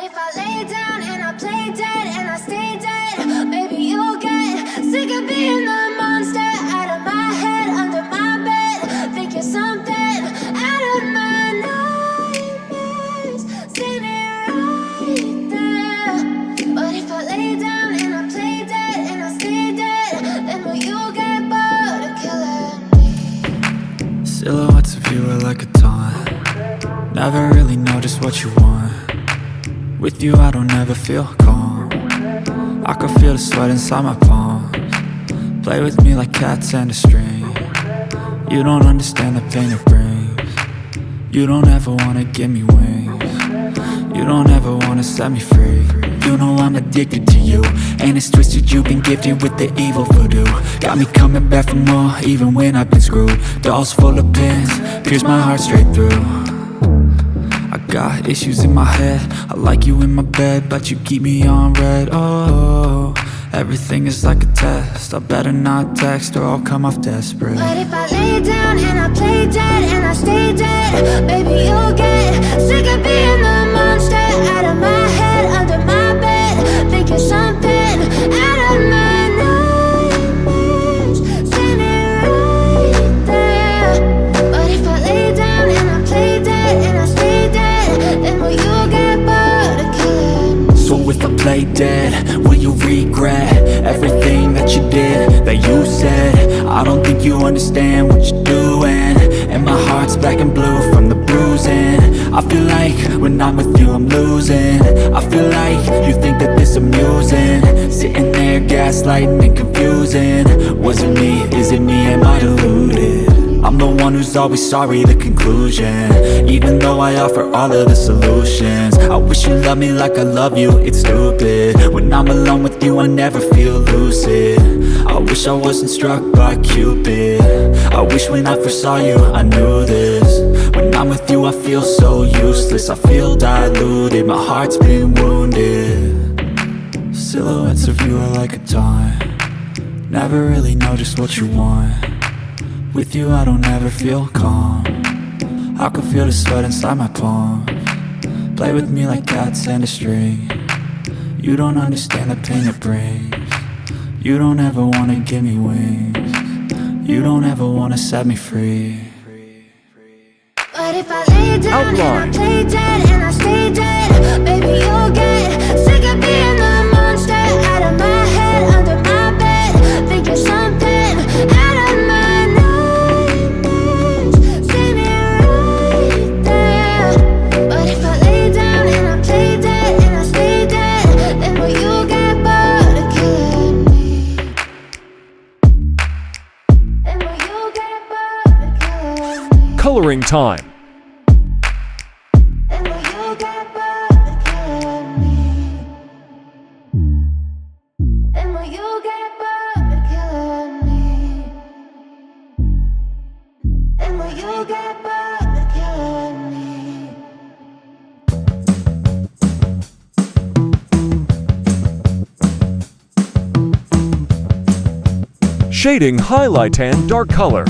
But if I lay down and I play dead and I stay dead, maybe you'll get sick of being the monster out of my head, under my bed. Think you're something out of my nightmares, standing right there. But if I lay down and I play dead and I stay dead, then will you get bored of killing me? Silhouettes of you are like a taunt. Never really know just what you want. With you I don't ever feel calm. I can feel the sweat inside my palms. Play with me like cats and a string. You don't understand the pain it brings. You don't ever wanna give me wings. You don't ever wanna set me free. You know I'm addicted to you, and it's twisted, you've been gifted with the evil voodoo. Got me coming back for more, even when I've been screwed. Dolls full of pins, pierce my heart straight through. I got issues in my head, I like you in my bed, but you keep me on red. Oh, everything is like a test, I better not text or I'll come off desperate. But if I lay down and I play dead and I stay dead, maybe you'll get sick of being the monster out of my head, under my bed. Think you're something out of my nightmares, standing right there. But if I lay down and I play dead and I stay dead, then will you get bored of killing me? So if I play dead, will you regret everything that you did, that you said? I don't think you understand what you're doing, and my heart's black and blue from the bruising. I feel like when I'm with you I'm losing. I feel like you think that this amusing, sitting there gaslighting and confusing. Was it me? Is it me? Am I deluded? I'm the one who's always sorry, the conclusion, even though I offer all of the solutions. I wish you loved me like I love you, it's stupid. When I'm alone with you I never feel lucid. I wish I wasn't struck by Cupid. I wish when I first saw you I knew this. When I'm with you I feel so useless, I feel diluted, my heart's been wounded. Silhouettes of you are like a taunt. Never really know just what you want. With you I don't ever feel calm. I can feel the sweat inside my palms. Play with me like cats and a string. You don't understand the pain it brings. You don't ever wanna give me wings. You don't ever wanna set me free. But if I lay down and I play dead and I stay dead, maybe you'll get sick of being the monster out of my head, under my bed. Think you're something out of my nightmares, standing right there. But if I lay down and I play dead and I stay dead, then will you get bored of killing me? Then will you get bored of killing me? Coloring time. Then will you get bored of killing me? Then will you get bored of killing me? Then will you get bored of killing me? Shading, highlight, and dark color.